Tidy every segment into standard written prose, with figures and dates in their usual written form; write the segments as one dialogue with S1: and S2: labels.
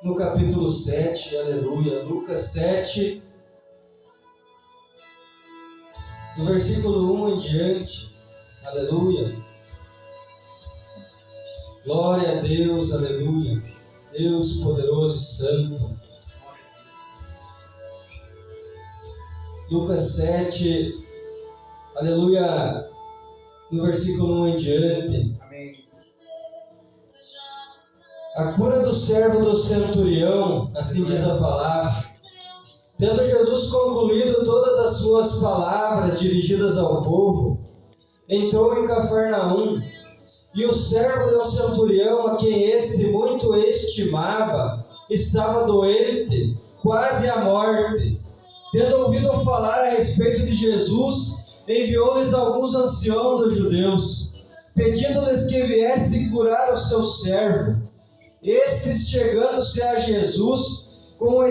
S1: no capítulo 7, aleluia, Lucas 7, do versículo 1 em diante, aleluia. Glória a Deus, aleluia, Deus poderoso e santo. Lucas 7, aleluia, no versículo 1 em diante.
S2: Amém.
S1: A cura do servo do centurião, assim diz a palavra. Tendo Jesus concluído todas as suas palavras dirigidas ao povo, entrou em Cafarnaum, e o servo de um centurião, a quem este muito estimava, estava doente, quase à morte. Tendo ouvido falar a respeito de Jesus, enviou-lhes alguns anciãos dos judeus, pedindo-lhes que viesse curar o seu servo. Estes, chegando-se a Jesus, com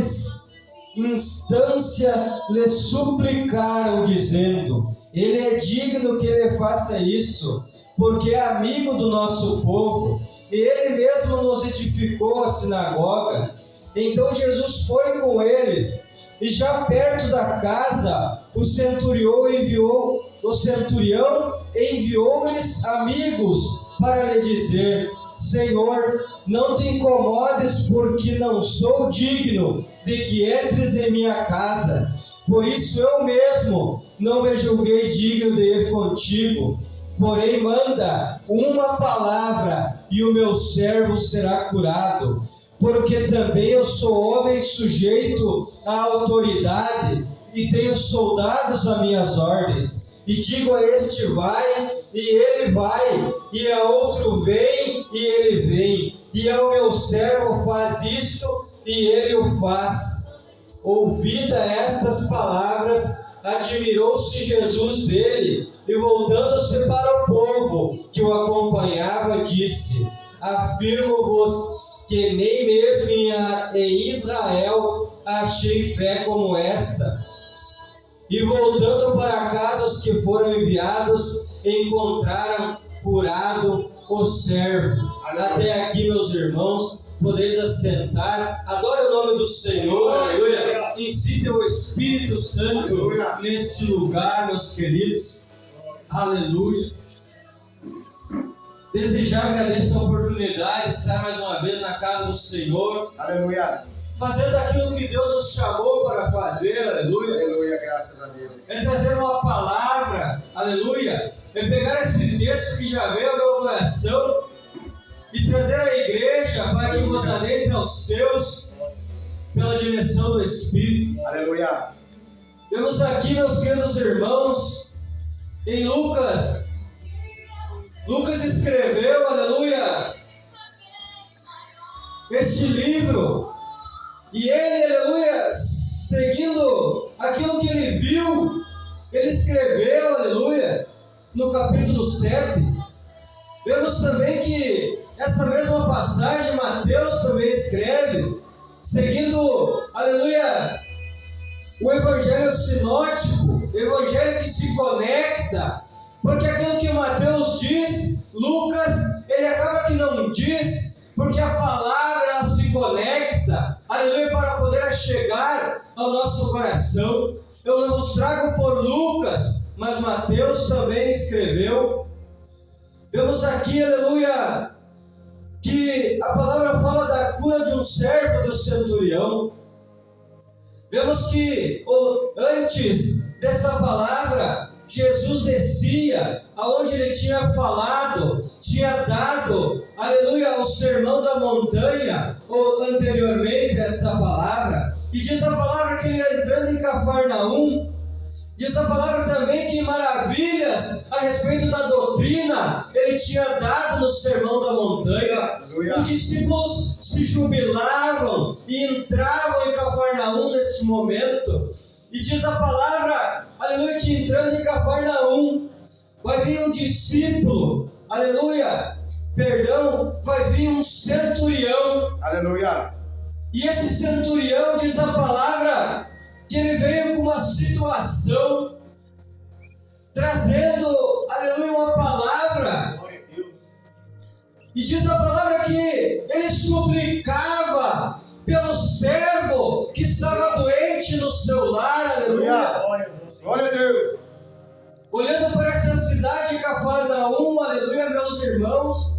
S1: instância, lhe suplicaram, dizendo: Ele é digno que ele faça isso, porque é amigo do nosso povo, e ele mesmo nos edificou a sinagoga. Então Jesus foi com eles, e já perto da casa, o centurião enviou-lhes amigos para lhe dizer: Senhor, não te incomodes, porque não sou digno de que entres em minha casa. Por isso eu mesmo não me julguei digno de ir contigo. Porém manda uma palavra, e o meu servo será curado. Porque também eu sou homem sujeito à autoridade, e tenho soldados a minhas ordens. E digo a este: vai, e ele vai, e a outro: vem, e ele vem. E ao meu servo: faz isto, e ele o faz. Ouvida estas palavras, admirou-se Jesus dele, e voltando-se para o povo que o acompanhava, disse: Afirmo-vos que nem mesmo em Israel achei fé como esta. E voltando para casa, os que foram enviados encontraram curado o servo. Até aqui, meus irmãos, podeis assentar. Adore o nome do Senhor, aleluia. Incite o Espírito Santo neste lugar, meus queridos, aleluia. Desde já agradeço a oportunidade de estar mais uma vez na casa do Senhor,
S2: Aleluia.
S1: fazendo aquilo que Deus nos chamou para fazer, aleluia.
S2: Aleluia, graças a Deus.
S1: É trazer uma palavra, aleluia. É pegar esse texto que já veio ao meu coração e trazer à igreja para que vos adentre aos seus, pela direção do Espírito.
S2: Aleluia.
S1: Vemos aqui, meus queridos irmãos, em Lucas escreveu, aleluia, este livro, e ele, aleluia, seguindo aquilo que ele viu, ele escreveu, aleluia, no capítulo 7. Vemos também que essa mesma passagem Mateus também escreve, seguindo, aleluia, o evangelho sinótico, o evangelho que se conecta, porque aquilo que Mateus diz, Lucas, ele acaba que não diz, porque a palavra ela se conecta, aleluia, para poder chegar ao nosso coração. Eu vos trago por Lucas, mas Mateus também escreveu. Vemos aqui, aleluia, que a palavra fala da cura de um servo do centurião. Vemos que antes desta palavra, Jesus descia aonde ele tinha falado, tinha dado, aleluia, o sermão da montanha, ou anteriormente a esta palavra. E diz a palavra que ele entrando em Cafarnaum, diz a palavra também que maravilhas a respeito da doutrina ele tinha dado no sermão da montanha.
S2: Aleluia.
S1: Os discípulos se jubilavam e entravam em Cafarnaum neste momento. E diz a palavra, aleluia, que entrando em Cafarnaum, vai vir um discípulo, aleluia, vai vir um centurião.
S2: Aleluia.
S1: E esse centurião, diz a palavra, que ele veio com uma situação, trazendo, aleluia, uma palavra. E diz a palavra que ele suplicava
S2: Glória a Deus.
S1: Olhando para essa cidade de Cafarnaum, aleluia, meus irmãos,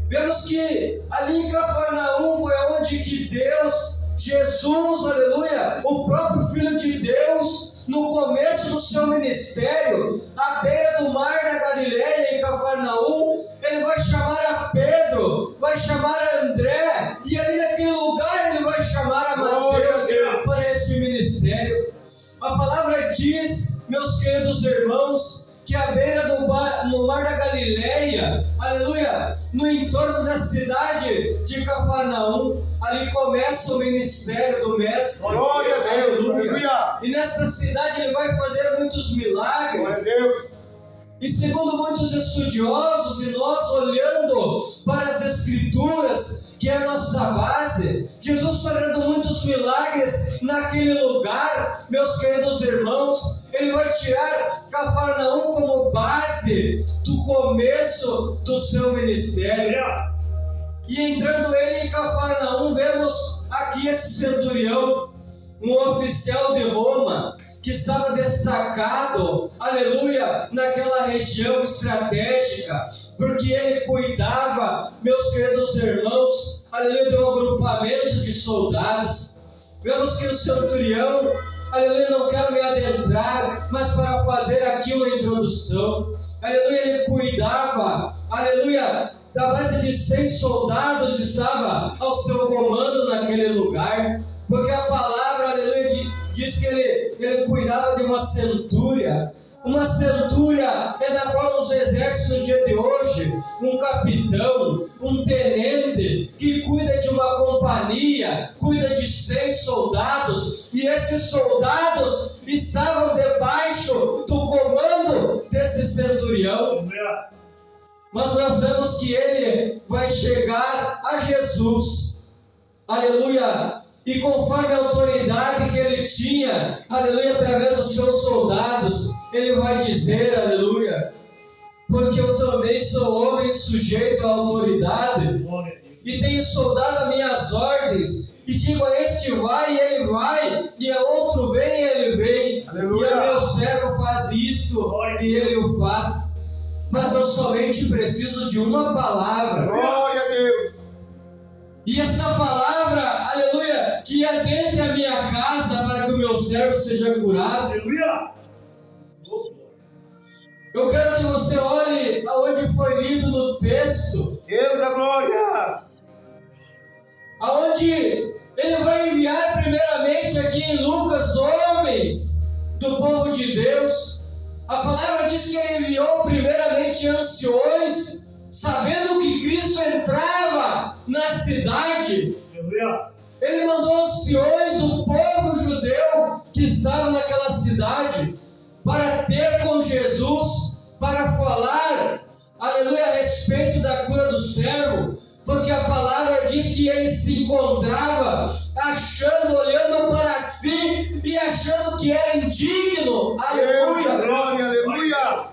S1: vemos que ali em Cafarnaum foi onde que Deus, Jesus, aleluia, o próprio Filho de Deus, no começo do seu ministério, à beira do mar da Galileia, em Cafarnaum, ele vai chamar a Pedro, vai chamar a André, e ali naquele lugar ele vai chamar a Mateus para esse ministério. A palavra diz, meus queridos irmãos, que à beira no mar da Galileia, aleluia, no entorno da cidade de Cafarnaum, ali começa o ministério do Mestre.
S2: Glória a Deus.
S1: Aleluia. E nessa cidade ele vai fazer muitos milagres.
S2: Glória a Deus.
S1: E segundo muitos estudiosos, e nós olhando para as Escrituras, que é a nossa base, Jesus fazendo muitos milagres naquele lugar, meus queridos irmãos, ele vai tirar Cafarnaum como base do começo do seu ministério. E entrando ele em Cafarnaum, vemos aqui esse centurião, um oficial de Roma, que estava destacado, aleluia, naquela região estratégica, porque ele cuidava, meus queridos irmãos, aleluia, de um agrupamento de soldados. Vemos que o centurião, aleluia, não quero me adentrar, mas para fazer aqui uma introdução, aleluia, ele cuidava, aleluia, da base de 100 soldados estava ao seu comando naquele lugar, porque a palavra, aleluia, diz que ele cuidava de uma centúria. Uma centúria é da qual nos exércitos no dia de hoje, um capitão, um tenente, que cuida de uma companhia, cuida de 100 soldados, e esses soldados estavam debaixo do comando desse centurião. Mas nós vemos que ele vai chegar a Jesus, aleluia, e conforme a autoridade que ele tinha, aleluia, através dos seus soldados, ele vai dizer, aleluia, porque eu também sou homem sujeito à autoridade, e tenho soldado as minhas ordens, e digo a este vai, e ele vai, e a outro vem, e ele vem, aleluia. E a meu servo faz isto, e ele o faz, mas eu somente preciso de uma palavra.
S2: Glória a Deus.
S1: E esta palavra, aleluia, que adentre a minha casa para que o meu servo seja curado.
S2: Aleluia.
S1: Eu quero que você olhe aonde foi lido no texto.
S2: Deus da glória.
S1: Aonde ele vai enviar primeiramente aqui em Lucas homens do povo de Deus. A palavra diz que ele enviou primeiramente anciões, sabendo que Cristo entrava na cidade. Ele mandou anciões do povo judeu que estava naquela cidade para ter com Jesus, para falar, aleluia, a respeito da cura do servo, porque a palavra diz que ele se encontrava achando, olhando para si e achando que era indigno. Aleluia.
S2: Glória, aleluia.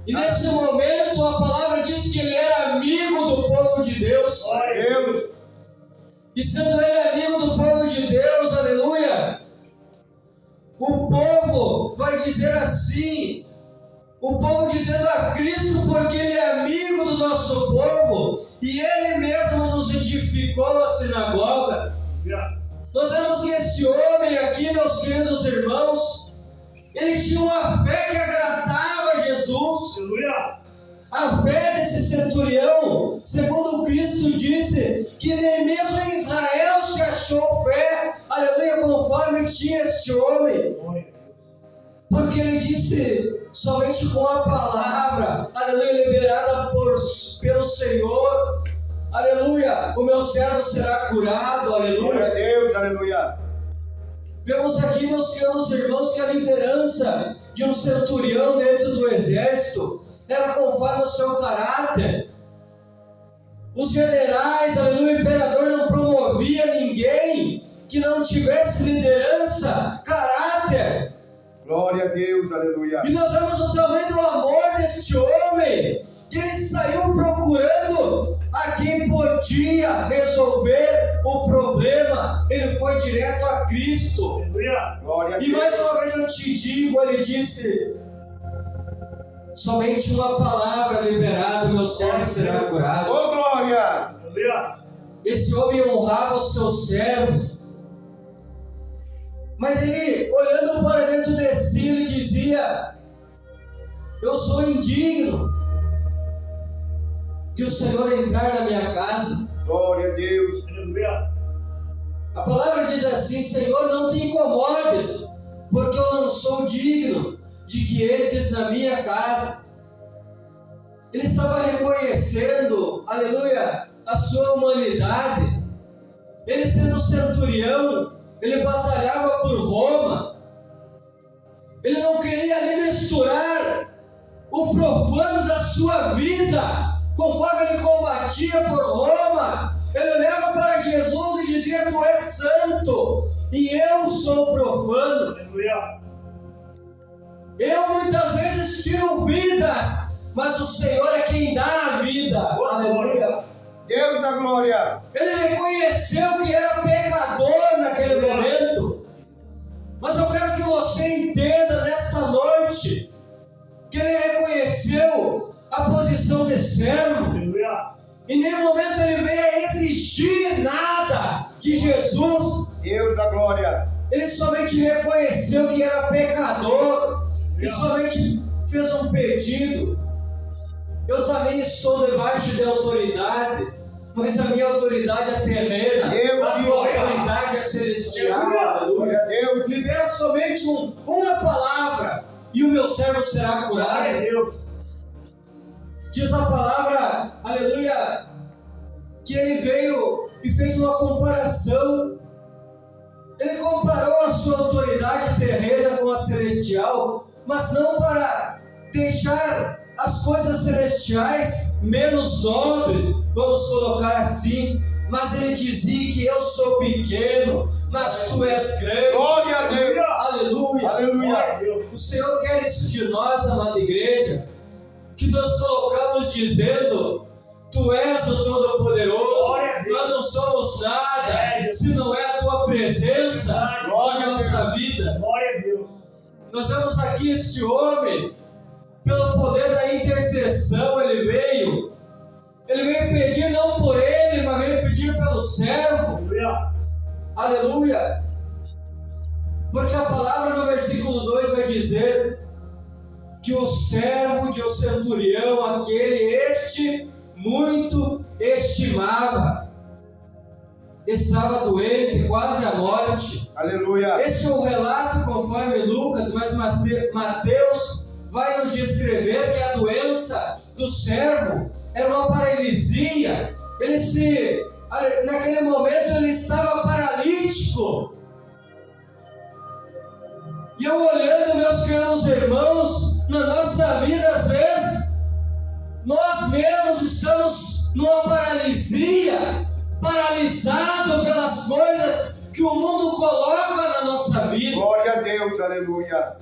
S1: E nesse momento a palavra diz que ele era amigo do povo de Deus.
S2: Deus.
S1: E sendo ele amigo do povo de Deus, aleluia, o povo vai dizer assim, o povo dizendo a Cristo, porque ele é amigo do nosso povo, e ele mesmo nos edificou a sinagoga. Nós vemos que esse homem aqui, meus queridos irmãos, ele tinha uma fé que agradava a Jesus. A fé desse centurião, segundo Cristo disse, que nem mesmo em Israel se achou fé, aleluia, conforme tinha este homem. Porque ele disse, somente com a palavra, aleluia, liberada pelo Senhor, aleluia, o meu servo será curado, aleluia.
S2: Glória a Deus, aleluia.
S1: Vemos aqui, meus queridos irmãos, que a liderança de um centurião dentro do exército era conforme o seu caráter. Os generais, aleluia, o imperador não promovia ninguém que não tivesse liderança, caráter.
S2: Glória a Deus, aleluia.
S1: E nós vemos o tamanho do amor deste homem, que ele saiu procurando a quem podia resolver o problema. Ele ele foi direto a Cristo.
S3: Aleluia.
S2: Glória a
S1: E
S2: Deus.
S1: mais uma vez eu te digo, ele disse: somente uma palavra liberada, meu servo será curado.
S2: Oh, glória.
S3: Aleluia.
S1: Esse homem honrava os seus servos, mas ele, olhando para dentro de si, ele dizia: eu sou indigno de o Senhor entrar na minha casa.
S2: Glória a Deus.
S3: Aleluia.
S1: A palavra diz assim: Senhor, não te incomodes, porque eu não sou digno de que entres na minha casa. Ele estava reconhecendo, aleluia, a sua humanidade. Ele, sendo centurião, ele batalhava por Roma. Ele não queria ali misturar o profano da sua vida. Conforme ele combatia por Roma, ele olhava para Jesus e dizia: tu és santo e eu sou profano.
S3: Aleluia.
S1: Eu muitas vezes tiro vidas, mas o Senhor é quem dá a vida. Aleluia.
S2: Deus da glória.
S1: Ele reconheceu que era pecador naquele momento. Mas eu quero que você entenda nesta noite que ele reconheceu a posição de servo.
S3: Aleluia.
S1: Em nenhum momento ele veio exigir nada de Jesus.
S2: Deus da glória.
S1: Ele somente reconheceu que era pecador e somente fez um pedido. Eu também estou debaixo de autoridade, mas a minha autoridade é terrena, a tua autoridade é celestial. Aleluia.
S2: Glória a Deus.
S1: Libera somente uma palavra e o meu servo será
S3: Glória a
S1: curado.
S3: Deus.
S1: Diz a palavra, aleluia, que ele veio e fez uma comparação. Ele comparou a sua autoridade terrena com a celestial, mas não para deixar as coisas celestiais menos nobres, vamos colocar assim, mas ele dizia que eu sou pequeno, mas tu és grande.
S2: Glória a Deus.
S1: Aleluia.
S3: Glória a
S2: Aleluia.
S3: Deus.
S1: O Senhor quer isso de nós, amada igreja, que nós colocamos dizendo: tu és o Todo-Poderoso,
S3: Glória a Deus.
S1: nós não somos nada,
S3: É,
S1: se não é a tua presença na
S2: Glória a
S1: nossa vida.
S3: Glória a Deus.
S1: Nós vemos aqui este homem, pelo poder da intercessão, ele veio pedir não por ele, mas veio pedir pelo servo.
S3: Aleluia.
S1: Aleluia. Porque a palavra no versículo 2 vai dizer que o servo de um centurião, aquele muito estimava, estava doente, quase à morte.
S2: Aleluia.
S1: Este é o relato conforme Lucas, mas Mateus vai nos descrever que a doença do servo era uma paralisia. Naquele momento ele estava paralítico. E eu olhando, meus queridos irmãos, na nossa vida às vezes, nós mesmos estamos numa paralisia, paralisado pelas coisas que o mundo coloca na nossa vida.
S2: Glória a Deus. Aleluia.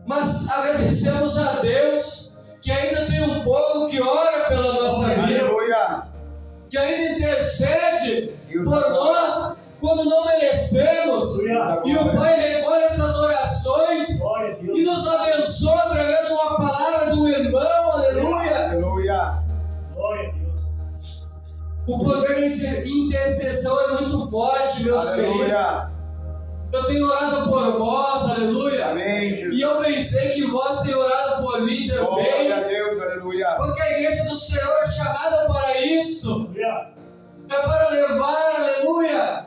S1: Mas agradecemos a Deus que ainda tem um povo que ora pela nossa vida,
S2: Aleluia.
S1: que ainda intercede por nós quando não merecemos. E o Pai recolhe essas orações
S3: Glória a Deus.
S1: e nos abençoa através de uma palavra do irmão. Aleluia.
S2: Aleluia.
S3: Glória a Deus.
S1: O poder da intercessão é muito forte, meus queridos.
S2: Aleluia.
S1: Eu tenho orado por vós, aleluia.
S2: Amém,
S1: E
S2: Jesus.
S1: eu pensei que vós tenham orado por mim
S2: Glória
S1: também.
S2: a Deus. Aleluia.
S1: Porque a igreja do Senhor é chamada para isso.
S3: Aleluia.
S1: É para levar, aleluia.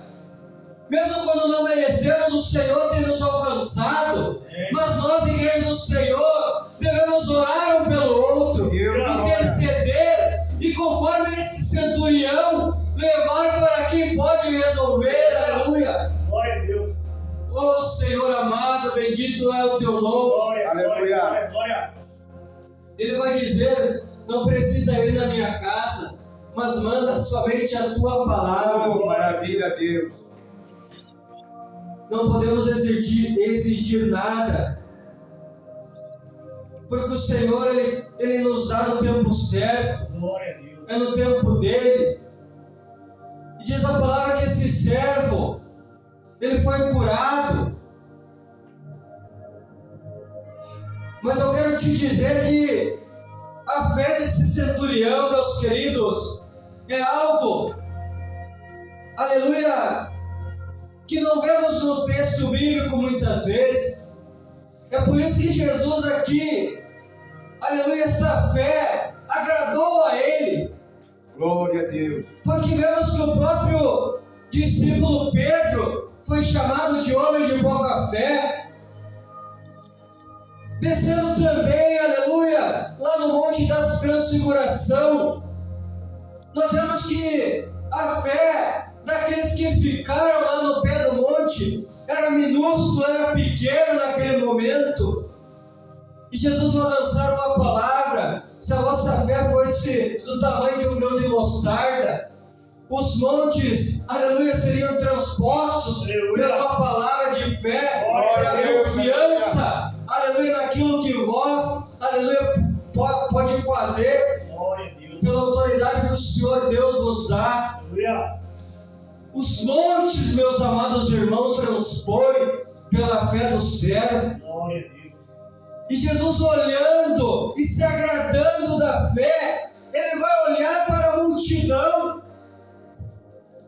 S1: Mesmo quando não merecemos, o Senhor tem nos alcançado. Mas nós, igreja do Senhor, devemos orar um pelo outro, interceder e, conforme esse centurião, levar para quem pode resolver, aleluia.
S3: Glória a Deus.
S1: Oh Senhor amado, bendito é o teu nome.
S3: Glória,
S2: Aleluia.
S3: glória, glória.
S1: Ele vai dizer: não precisa ir na minha casa, mas manda somente a tua palavra.
S2: Oh, maravilha, Deus.
S1: Não podemos exigir nada, porque o Senhor ele nos dá no tempo certo,
S3: Glória a Deus.
S1: é no tempo dele. E diz a palavra que esse servo, ele foi curado. Mas eu quero te dizer que a fé desse centurião, meus queridos, é algo, aleluia, que não vemos no texto bíblico muitas vezes. É por isso que Jesus aqui, aleluia, essa fé agradou a ele.
S2: Glória a Deus.
S1: Porque vemos que o próprio discípulo Pedro foi chamado de homem de pouca fé. Descendo também, aleluia, lá no Monte da Transfiguração, nós vemos que a fé daqueles que ficaram lá no pé do monte era minúscula, era pequena naquele momento. E Jesus vai lançar uma palavra: se a vossa fé fosse do tamanho de um grão de mostarda, os montes, aleluia, seriam transpostos pela palavra de fé, pela confiança, aleluia, naquilo que vós, aleluia, pode fazer, pela autoridade que o Senhor Deus vos dá. Os montes, meus amados irmãos, transpõem pela fé do servo. E Jesus, olhando e se agradando da fé, ele vai olhar para a multidão.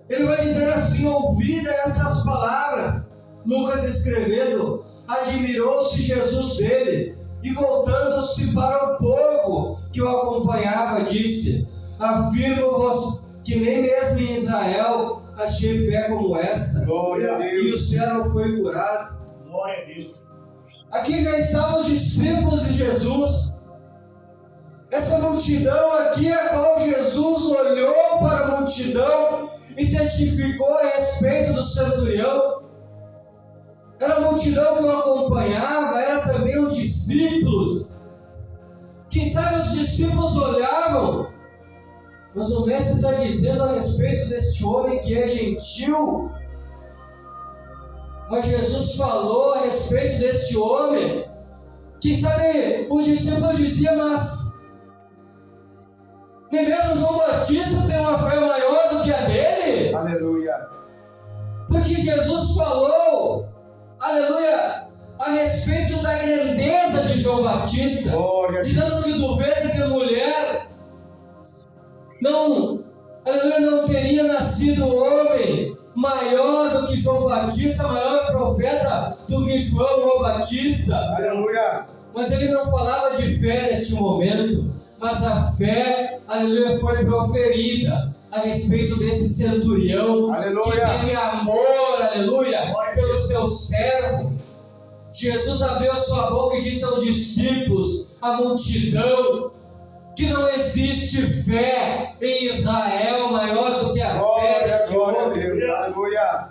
S1: Ele vai dizer assim: ouvida estas palavras. Lucas escrevendo, admirou-se Jesus dele, e voltando-se para o povo que o acompanhava, disse: afirmo-vos que nem mesmo em Israel achei fé como esta.
S2: Glória a Deus.
S1: E o servo foi curado.
S3: Glória a Deus.
S1: Aqui já estavam os discípulos de Jesus. Essa multidão aqui, a qual Jesus olhou para a multidão e testificou a respeito do centurião. Era a multidão que o acompanhava, era também os discípulos. Quem sabe os discípulos olhavam, mas o mestre está dizendo a respeito deste homem que é gentil. Mas Jesus falou a respeito deste homem. Quem sabe os discípulos diziam: mas nem mesmo João Batista tem uma fé maior do que a dele?
S2: Aleluia.
S1: Porque Jesus falou, aleluia, a respeito da grandeza de João Batista,
S2: Glória a Deus.
S1: dizendo que do ventre de mulher não teria nascido homem maior do que João Batista, maior profeta do que João Batista.
S2: Aleluia.
S1: Mas ele não falava de fé neste momento, mas a fé, aleluia, foi proferida a respeito desse centurião,
S2: aleluia,
S1: que teve amor, aleluia, pelo seu servo. Jesus abriu a sua boca e disse aos discípulos, à multidão, que não existe fé em Israel maior do que a fé deste homem.
S2: Aleluia.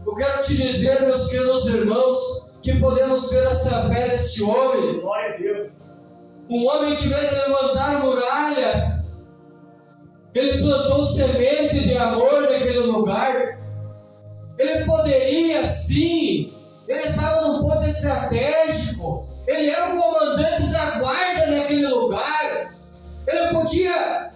S1: Eu quero te dizer, meus queridos irmãos, que podemos ter essa fé deste homem.
S3: Glória a Deus.
S1: Um homem que, em vez de levantar muralhas, ele plantou semente de amor naquele lugar. Ele poderia, sim, ele estava num ponto estratégico. Ele era o comandante da guarda naquele lugar. Ele podia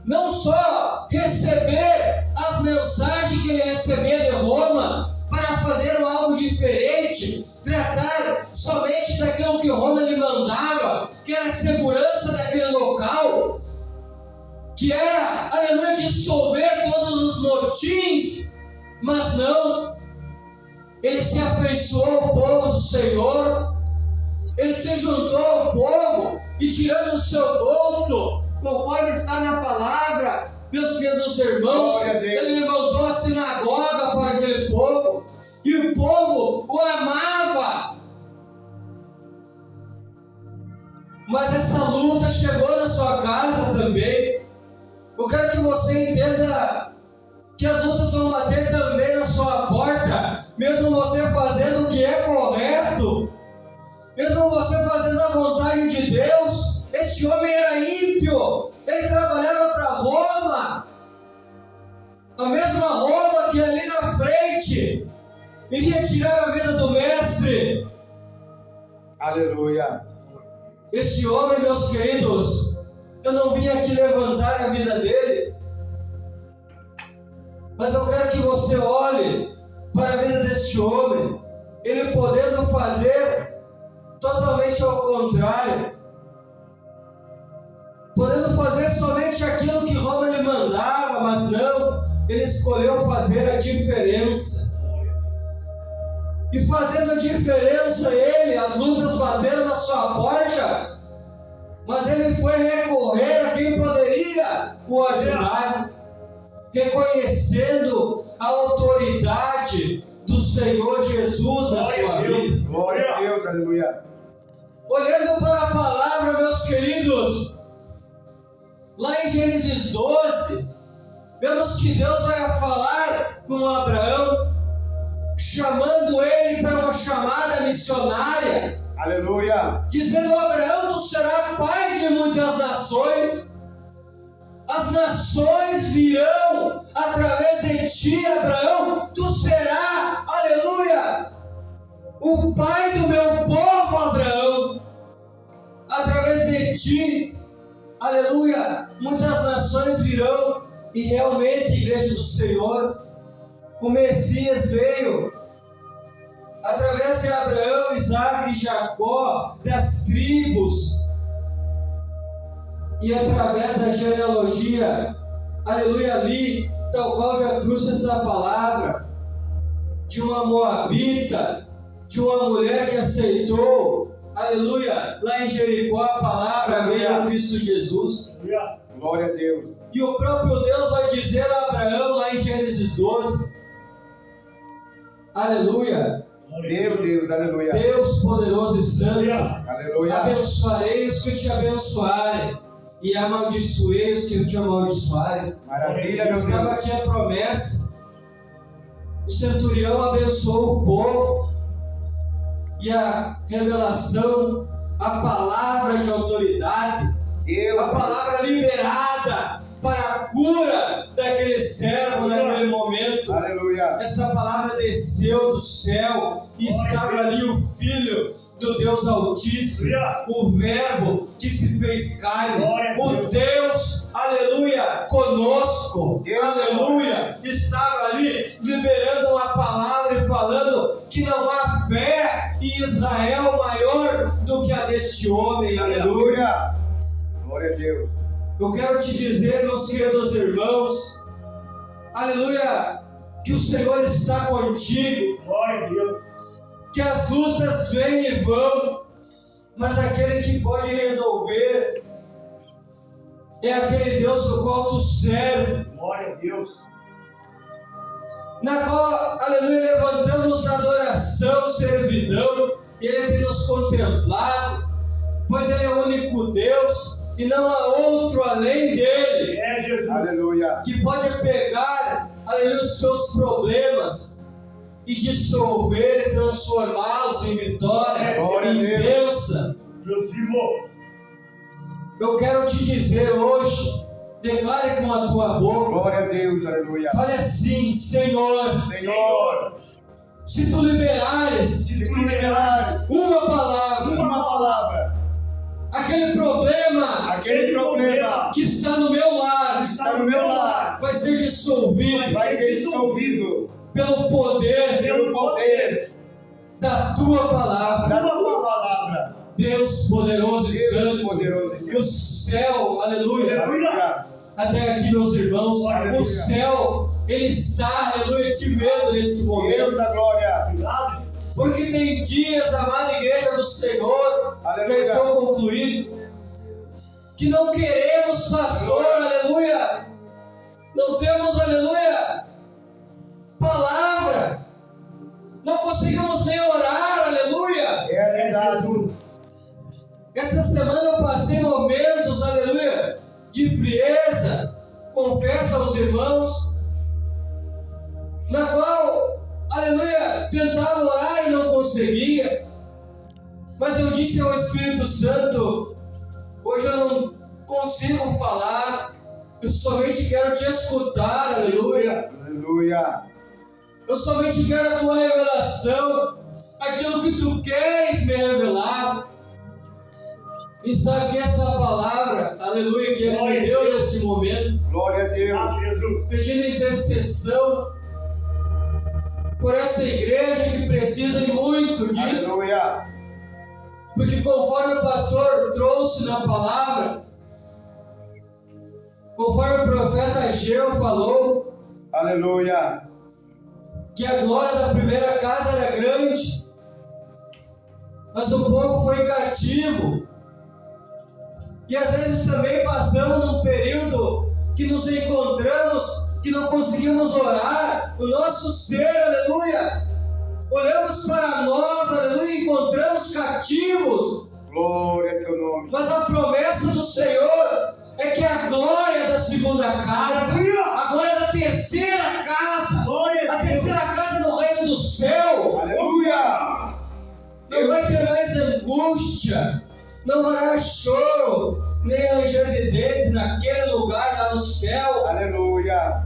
S1: não só receber as mensagens que ele recebia de Roma para fazer algo diferente, tratar somente daquilo que Roma lhe mandava, que era a segurança daquele local, que era, aleluia, dissolver todos os motins, mas não. Ele se afeiçoou ao povo do Senhor. Ele se juntou ao povo e, tirando do seu bolso, conforme está na palavra, meus queridos irmãos, ele levantou a sinagoga para aquele povo, e o povo o amava. Mas essa luta chegou na sua casa também. Eu quero que você entenda que as lutas vão bater também na sua porta, mesmo você fazendo o que é correto, mesmo você fazendo a vontade de Deus. Este homem era ímpio, ele trabalhava para Roma, a mesma Roma que ali na frente iria tirar a vida do mestre.
S2: Aleluia.
S1: Este homem, meus queridos, eu não vim aqui levantar a vida dele, mas eu quero que você olhe para a vida deste homem, ele podendo fazer totalmente ao contrário, podendo fazer somente aquilo que Roma lhe mandava, mas não, ele escolheu fazer a diferença. E fazendo a diferença, as lutas bateram na sua porta, mas ele foi recorrer a quem poderia o ajudar, reconhecendo a autoridade do Senhor Jesus na sua vida.
S2: Glória a Deus, aleluia.
S1: Olhando para a palavra, meus queridos, lá em Gênesis 12, vemos que Deus vai falar com Abraão, chamando ele para uma chamada missionária,
S2: Aleluia.
S1: dizendo: Abraão, tu serás pai de muitas nações, as nações virão através de ti, Abraão, tu serás, aleluia, o pai do meu povo, Abraão, através de ti, aleluia, muitas nações virão. E realmente, igreja do Senhor, o Messias veio através de Abraão, Isaac e Jacó, das tribos, e através da genealogia, aleluia, ali, tal qual já trouxe essa palavra, de uma moabita, de uma mulher que aceitou, aleluia, lá em Jericó a palavra veio em Cristo Jesus.
S2: Glória a Deus.
S1: E o próprio Deus vai dizer a Abraão, lá em Gênesis 12, aleluia,
S2: Meu Deus, aleluia.
S1: Deus poderoso e santo,
S2: Aleluia.
S1: abençoarei os que te abençoarem, e amaldiçoei os que te amaldiçoarem.
S2: Maravilha, meu
S1: Estava
S2: Deus.
S1: aqui a promessa. O centurião abençoou o povo, e a revelação, a palavra de autoridade,
S2: Deus.
S1: a palavra liberada para a cura daquele servo naquele momento.
S2: Aleluia.
S1: Essa palavra desceu do céu e estava ali o Filho do Deus Altíssimo, o Verbo que se fez carne, o Deus, aleluia, conosco, aleluia, estava ali liberando uma palavra e falando que não há fé em Israel maior do que a deste homem, aleluia.
S2: Aleluia. Glória a Deus.
S1: Eu quero te dizer, meus queridos irmãos, aleluia, que o Senhor está contigo,
S3: Glória a Deus.
S1: que as lutas vêm e vão, mas aquele que pode resolver é aquele Deus no qual tu serve,
S3: Glória a Deus.
S1: na qual, aleluia, levantamos adoração, servidão, e Ele tem nos contemplado, pois Ele é o único Deus, e não há outro além dEle,
S3: É Jesus.
S2: Aleluia.
S1: que pode pegar, aleluia, os seus problemas e dissolver e transformá-los em vitória,
S2: Glória a
S1: em
S2: Deus.
S1: bênção.
S3: Deus vivo.
S1: Eu quero te dizer hoje, declare com a tua boca,
S2: Glória a Deus, aleluia.
S1: fale assim: Senhor,
S2: Senhor,
S1: se tu liberares
S2: se tu liberares
S1: uma palavra,
S2: uma palavra,
S1: aquele problema
S2: aquele problema
S1: que está no meu lar
S2: que está no meu lar
S1: vai ser dissolvido
S2: vai ser dissolvido
S1: pelo poder
S2: pelo poder
S1: da tua palavra.
S2: da tua palavra.
S1: Deus poderoso e
S2: Deus
S1: santo,
S2: poderoso e
S1: e o céu, aleluia,
S2: Aleluia.
S1: até aqui, meus irmãos,
S2: Aleluia.
S1: o céu, ele está, aleluia, te vendo nesse momento,
S2: Deus da glória.
S3: Obrigado.
S1: porque tem dias, amada igreja do Senhor, já
S2: Aleluia.
S1: estou concluindo, que não queremos pastor, aleluia, não temos, aleluia, palavra, não conseguimos nem orar, aleluia.
S2: É a verdade.
S1: Essa semana eu passei momentos, aleluia, de frieza, confesso aos irmãos, na qual, aleluia, tentava orar e não conseguia, mas eu disse ao Espírito Santo: hoje eu não consigo falar, eu somente quero te escutar, aleluia,
S2: Aleluia.
S1: eu somente quero a tua revelação, aquilo que tu queres me revelar. Está aqui essa palavra, aleluia, que Ele me deu nesse momento,
S2: Glória a Deus.
S3: Obrigado, Jesus.
S1: pedindo intercessão por essa igreja que precisa muito disso.
S2: Aleluia.
S1: Porque conforme o pastor trouxe na palavra, conforme o profeta Ageu falou,
S2: Aleluia.
S1: que a glória da primeira casa era grande, mas o povo foi cativo. E às vezes também passamos num período que nos encontramos, que não conseguimos orar, o nosso ser, aleluia, olhamos para nós, aleluia, e encontramos cativos.
S2: Glória a teu nome.
S1: Mas a promessa do Senhor é que a glória da segunda casa, a glória da terceira casa,
S3: Glória
S1: a
S3: a Deus.
S1: terceira casa no reino do céu,
S2: Aleluia.
S1: não vai ter mais angústia, não haverá choro, nem ranger de dente naquele lugar lá no céu,
S2: Aleluia.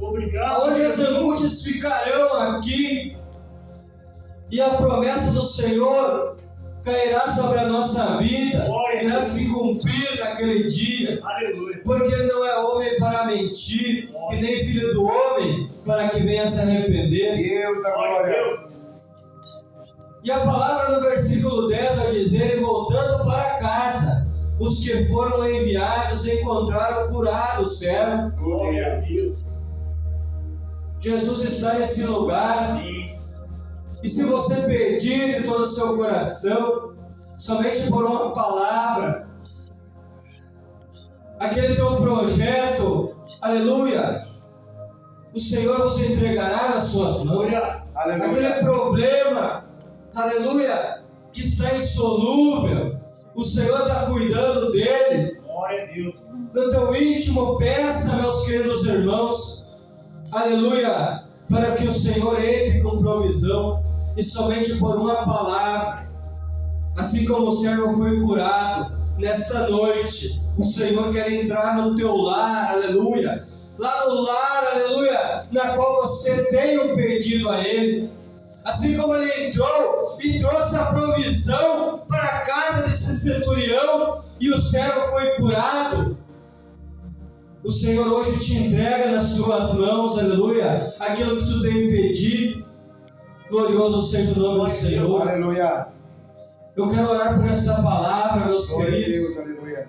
S3: Obrigado.
S1: onde as angústias ficarão aqui, e a promessa do Senhor cairá sobre a nossa vida, irá se cumprir naquele dia,
S3: Aleluia.
S1: porque Ele não é homem para mentir, e nem filho do homem para que venha se arrepender.
S2: Deus da
S3: Glória a
S2: glória.
S3: Deus.
S1: E a palavra no versículo 10 vai dizer: e voltando para casa, os que foram enviados encontraram curado o servo.
S3: Glória a Deus.
S1: Jesus está nesse lugar,
S3: Amém.
S1: e se você pedir de todo o seu coração, somente por uma palavra, aquele teu projeto, aleluia, o Senhor vos entregará nas suas mãos.
S3: Glória.
S1: Aquele
S2: Aleluia.
S1: problema, aleluia, que está insolúvel, o Senhor está cuidando dele.
S3: Glória a Deus.
S1: No teu íntimo, peça, meus queridos irmãos, aleluia, para que o Senhor entre com provisão, e somente por uma palavra, assim como o servo foi curado nesta noite, o Senhor quer entrar no teu lar, aleluia, lá no lar, aleluia, na qual você tem um pedido a Ele. Assim como Ele entrou e trouxe a provisão para a casa desse centurião, e o servo foi curado, o Senhor hoje te entrega nas tuas mãos, aleluia, aquilo que tu tem pedido. Glorioso seja o nome do Senhor.
S2: Aleluia.
S1: Eu quero orar por esta palavra, meus
S2: Glória a
S1: queridos,
S2: Deus. Aleluia.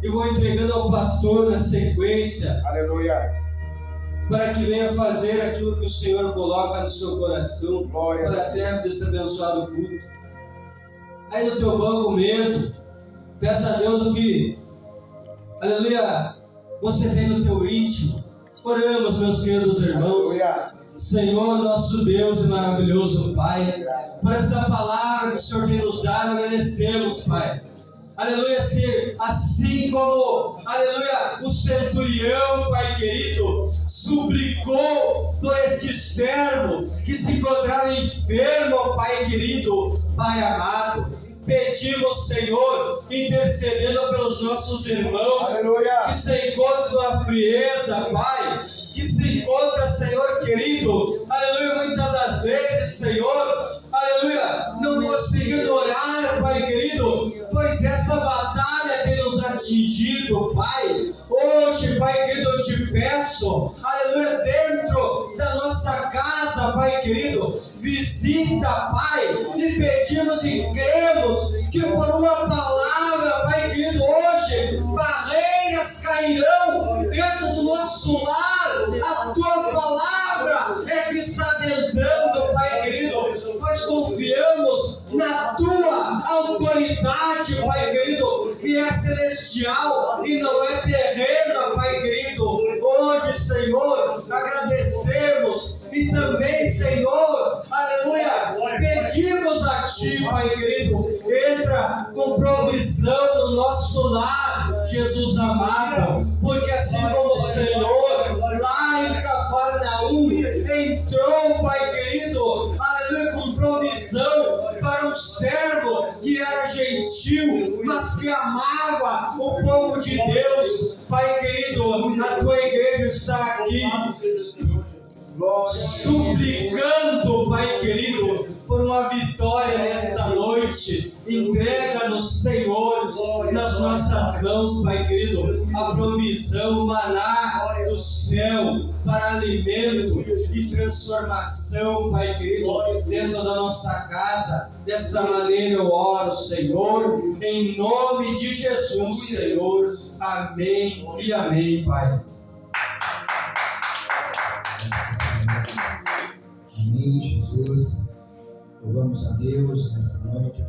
S1: e vou entregando ao pastor na sequência,
S2: Aleluia.
S1: para que venha fazer aquilo que o Senhor coloca no seu coração,
S2: Glória a
S1: para a terra desse abençoado culto. Aí no teu banco mesmo, peça a Deus o que, aleluia, você tem no teu íntimo. Oramos, meus queridos irmãos.
S2: Aleluia.
S1: Senhor, nosso Deus e maravilhoso Pai, por esta palavra que o Senhor tem nos dado, agradecemos, Pai. Aleluia, assim como, aleluia, o centurião, Pai querido, suplicou por este servo que se encontrava enfermo, Pai querido, Pai amado. Pedimos, Senhor, intercedendo pelos nossos irmãos,
S2: Aleluia.
S1: que se encontram numa frieza, Pai, que se encontra, Senhor querido, aleluia, muitas das vezes, Senhor, aleluia, não conseguindo orar, Pai querido, pois essa batalha tem nos atingido, Pai. Hoje, Pai querido, eu te peço, aleluia, dentro da nossa casa, Pai querido, visita, Pai, e pedimos e cremos que por uma palavra, Pai querido, hoje, barreiras cairão dentro do nosso lar. A tua palavra é que está adentrando, Pai querido, pois confiamos na tua autoridade, Pai querido, que é celestial e não é terrena, Pai querido. Hoje, Senhor, agradecemos e também, Senhor, aleluia, pedimos a Ti, Pai querido, entra com provisão no nosso lar, Jesus amado, porque assim como o Senhor, lá em Cafarnaum, entrou, Pai querido, aleluia, com provisão para um servo que era gentil, mas que amava o povo de Deus. Pai querido, a tua igreja está aqui suplicando, Pai querido, por uma vitória nesta noite. Entrega-nos, Senhor, nas nossas mãos, Pai querido, a provisão, o maná do céu, Pai para alimento e transformação, Pai querido, dentro da nossa casa. Desta maneira eu oro, Senhor, em nome de Jesus, Senhor. Amém e amém, Pai.
S4: Amém, Jesus. Louvamos a Deus nessa noite.